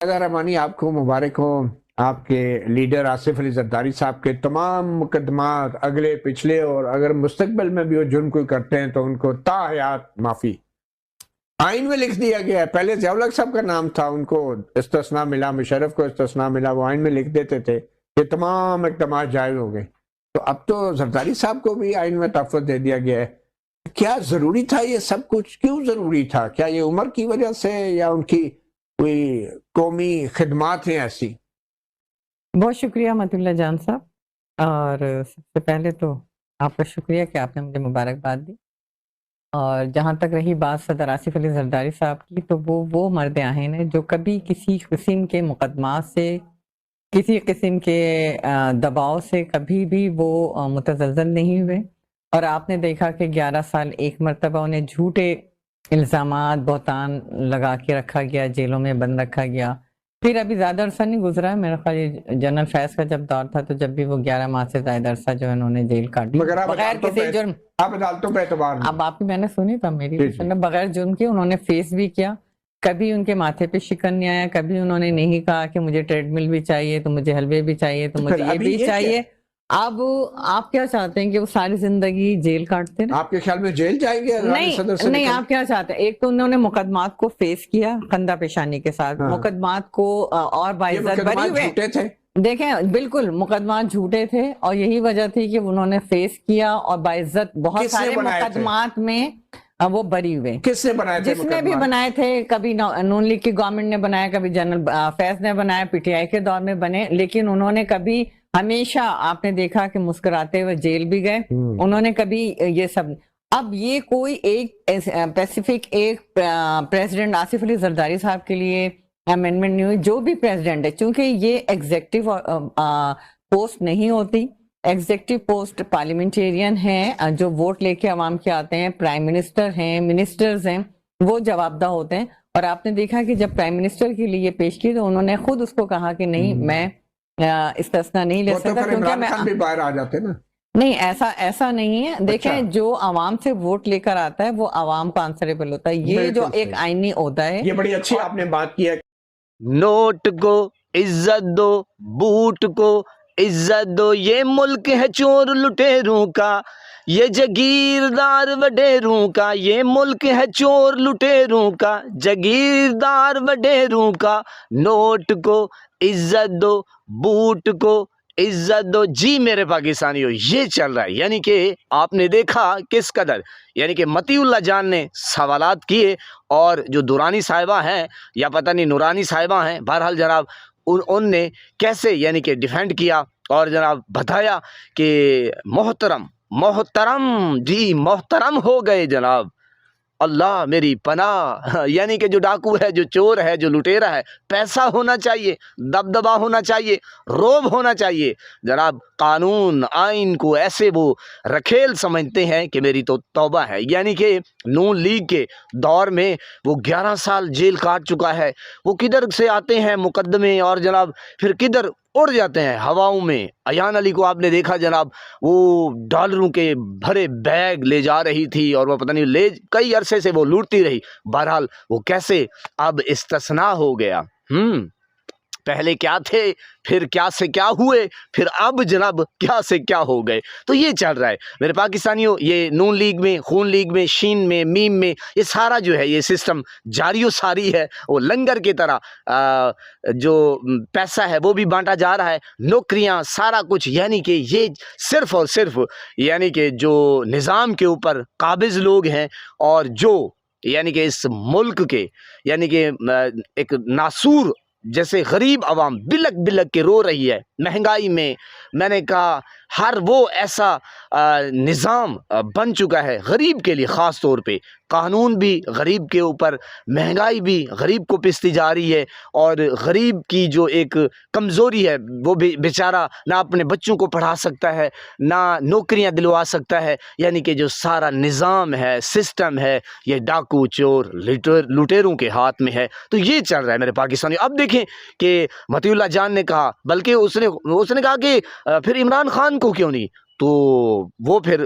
رحمانی آپ کو مبارک ہو. آپ کے لیڈر آصف علی زرداری صاحب کے تمام مقدمات اگلے پچھلے اور اگر مستقبل میں بھی وہ جرم کوئی کرتے ہیں تو ان کو تا حیات معافی. آئین میں لکھ دیا گیا ہے. پہلے ضیاء الحق صاحب کا نام تھا, ان کو استثناء ملا, مشرف کو استثناء ملا, وہ آئین میں لکھ دیتے تھے کہ تمام اقدامات جائز ہو گئے. تو اب تو زرداری صاحب کو بھی آئین میں تحفظ دے دیا گیا ہے. کیا ضروری تھا یہ سب کچھ؟ کیوں ضروری تھا؟ کیا یہ عمر کی وجہ سے یا ان کی کوئی قومی خدمات ہیں ایسی؟ بہت شکریہ مت اللہ جان صاحب, اور سب سے پہلے تو آپ کا شکریہ کہ آپ نے مجھے مبارکباد دی. اور جہاں تک رہی بات صدر آصف علی زرداری صاحب کی, تو وہ مرد آہین ہے جو کبھی کسی قسم کے مقدمات سے, کسی قسم کے دباؤ سے کبھی بھی وہ متزلزل نہیں ہوئے. اور آپ نے دیکھا کہ 11 سال ایک مرتبہ انہیں جھوٹے الزامات بہتان لگا کے رکھا گیا, جیلوں میں بند رکھا گیا. پھر ابھی زیادہ عرصہ نہیں گزرا ہے, میرا خیال جنرل فیض کا جب دور تھا تو جب بھی وہ 11 ماہ سے زائد عرصہ جو ہے انہوں نے جیل کاٹی مگر بغیر کسی جرم. آپ عدالتوں پہ اعتبار نہیں. اب آپ کی میں نے سنی تھا, میری بغیر جرم کے انہوں نے فیس بھی کیا. کبھی ان کے ماتھے پہ شکن نہیں آیا, کبھی انہوں نے نہیں کہا کہ مجھے ٹریڈ مل بھی چاہیے, تو مجھے حلوے بھی چاہیے, تو مجھے یہ بھی چاہیے. اب آپ کیا چاہتے ہیں کہ وہ ساری زندگی جیل کاٹتے رہے؟ آپ کے خیال میں جیل جائیں گے؟ نہیں, آپ کیا چاہتے ہیں؟ ایک تو انہوں نے مقدمات کو فیس کیا خندہ پیشانی کے ساتھ, مقدمات کو اور باعزت بری ہوئے. دیکھیں بالکل مقدمات جھوٹے تھے, اور یہی وجہ تھی کہ انہوں نے فیس کیا اور باعزت بہت سارے مقدمات میں وہ بری ہوئے. کس نے بنائے تھے؟ جس نے بھی بنائے تھے, کبھی نون لیگ کی گورنمنٹ نے بنایا, کبھی جنرل فیض نے بنایا, پی ٹی آئی کے دور میں بنے, لیکن انہوں نے کبھی ہمیشہ آپ نے دیکھا کہ مسکراتے ہوئے جیل بھی گئے. انہوں نے کبھی یہ سب. اب یہ کوئی ایک اسپیسیفک ایک پریزیڈنٹ آصف علی زرداری صاحب کے لیے امینڈمنٹ نہیں ہوئی. جو بھی پریزیڈنٹ ہے, چونکہ یہ ایگزیکٹو پوسٹ نہیں ہوتی, ایگزیکٹو پوسٹ پارلیمنٹیرین ہیں جو ووٹ لے کے عوام کے آتے ہیں, پرائم منسٹر ہیں, منسٹرز ہیں, وہ جواب دہ ہوتے ہیں. اور آپ نے دیکھا کہ جب پرائم منسٹر کے لیے پیش کی تو انہوں نے خود اس کو کہا کہ نہیں, میں استثناء نہیں لے سکتا کیونکہ میں باہر آ جاتے نا. نہیں, ایسا نہیں ہے. دیکھیں جو عوام سے ووٹ لے کر آتا ہے وہ عوام کو آنسریبل ہوتا ہے. یہ جو ایک آئینی عہدہ ہے, یہ بڑی اچھی آپ نے بات کی ہے. نوٹ کو عزت دو, بوٹ کو عزت دو, یہ ملک ہے چور لٹیروں کا, یہ جگیردار وڈیروں کا, یہ ملک ہے چور لٹیروں کا, جگیردار وڈیروں کا. نوٹ کو عزت دو, بوٹ کو عزت دو. جی میرے پاکستانیوں, یہ چل رہا ہے. یعنی کہ آپ نے دیکھا کس قدر, یعنی کہ متی اللہ جان نے سوالات کیے, اور جو دورانی صاحبہ ہیں یا پتہ نہیں نورانی صاحبہ ہیں, بہرحال جناب ان نے کیسے یعنی کہ ڈیفینڈ کیا اور جناب بتایا کہ محترم جی محترم ہو گئے جناب. اللہ میری پناہ. یعنی کہ جو ڈاکو ہے, جو چور ہے, جو لٹیرا ہے, پیسہ ہونا چاہیے, دبدبا ہونا چاہیے, روب ہونا چاہیے. جناب قانون آئین کو ایسے وہ رکھیل سمجھتے ہیں کہ میری تو توبہ ہے. یعنی کہ نون لیگ کے دور میں وہ 11 سال جیل کاٹ چکا ہے. وہ کدھر سے آتے ہیں مقدمے, اور جناب پھر کدھر اڑ جاتے ہیں ہواؤں میں. ایان علی کو آپ نے دیکھا جناب, وہ ڈالروں کے بھرے بیگ لے جا رہی تھی, اور وہ پتہ نہیں کئی عرصے سے وہ لوٹتی رہی. بہرحال وہ کیسے اب استثناء ہو گیا. پہلے کیا تھے, پھر کیا سے کیا ہوئے, پھر اب جناب کیا سے کیا ہو گئے. تو یہ چل رہا ہے میرے پاکستانیوں. یہ نون لیگ میں, خون لیگ میں, شین میں, میم میں, یہ سارا جو ہے یہ سسٹم جاری و ساری ہے. وہ لنگر کی طرح جو پیسہ ہے وہ بھی بانٹا جا رہا ہے, نوکریاں, سارا کچھ. یعنی کہ یہ صرف اور صرف یعنی کہ جو نظام کے اوپر قابض لوگ ہیں, اور جو یعنی کہ اس ملک کے یعنی کہ ایک ناسور جیسے غریب عوام بلک بلک کے رو رہی ہے مہنگائی میں. میں نے کہا ہر وہ ایسا نظام بن چکا ہے غریب کے لیے, خاص طور پہ قانون بھی غریب کے اوپر, مہنگائی بھی غریب کو پستی جا رہی ہے, اور غریب کی جو ایک کمزوری ہے وہ بھی بیچارہ نہ اپنے بچوں کو پڑھا سکتا ہے, نہ نوکریاں دلوا سکتا ہے. یعنی کہ جو سارا نظام ہے, سسٹم ہے, یہ ڈاکو چور لٹیروں کے ہاتھ میں ہے. تو یہ چل رہا ہے میرے پاکستانی. اب دیکھیں کہ متی اللہ جان نے کہا, بلکہ اس نے کہا کہ پھر عمران خان کو کیوں نہیں, تو وہ پھر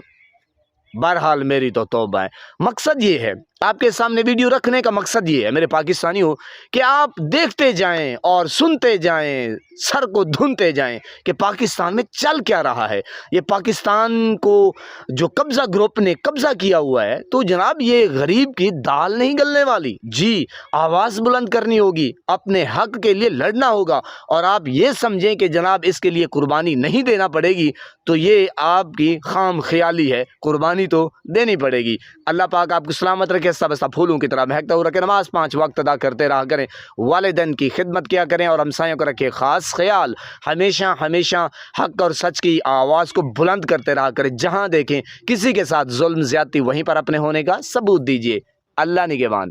بہرحال میری تو توبہ ہے. مقصد یہ ہے آپ کے سامنے ویڈیو رکھنے کا مقصد یہ ہے میرے پاکستانیوں کہ آپ دیکھتے جائیں اور سنتے جائیں، سر کو دھنتے جائیں کہ پاکستان میں چل کیا رہا ہے۔ یہ پاکستان کو جو قبضہ گروپ نے قبضہ کیا ہوا ہے، تو جناب یہ غریب کی دال نہیں گلنے والی۔ جی، آواز بلند کرنی ہوگی، اپنے حق کے لیے لڑنا ہوگا، اور آپ یہ سمجھیں کہ جناب اس کے لیے قربانی نہیں دینا پڑے گی تو یہ آپ کی خام خیالی ہے، قربانی تو دینی پڑے گی۔ اللہ پاک آپ کو سلامت رکھے، سب پھولوں کی طرح مہکتا ہوا رکھے، نماز 5 وقت ادا کرتے رہا کریں، والدین کی خدمت کیا کریں، اور ہمسایوں کو رکھے خاص خیال۔ ہمیشہ ہمیشہ حق اور سچ کی آواز کو بلند کرتے رہا کریں، جہاں دیکھیں کسی کے ساتھ ظلم زیادتی وہیں پر اپنے ہونے کا ثبوت دیجیے۔ اللہ نگہبان۔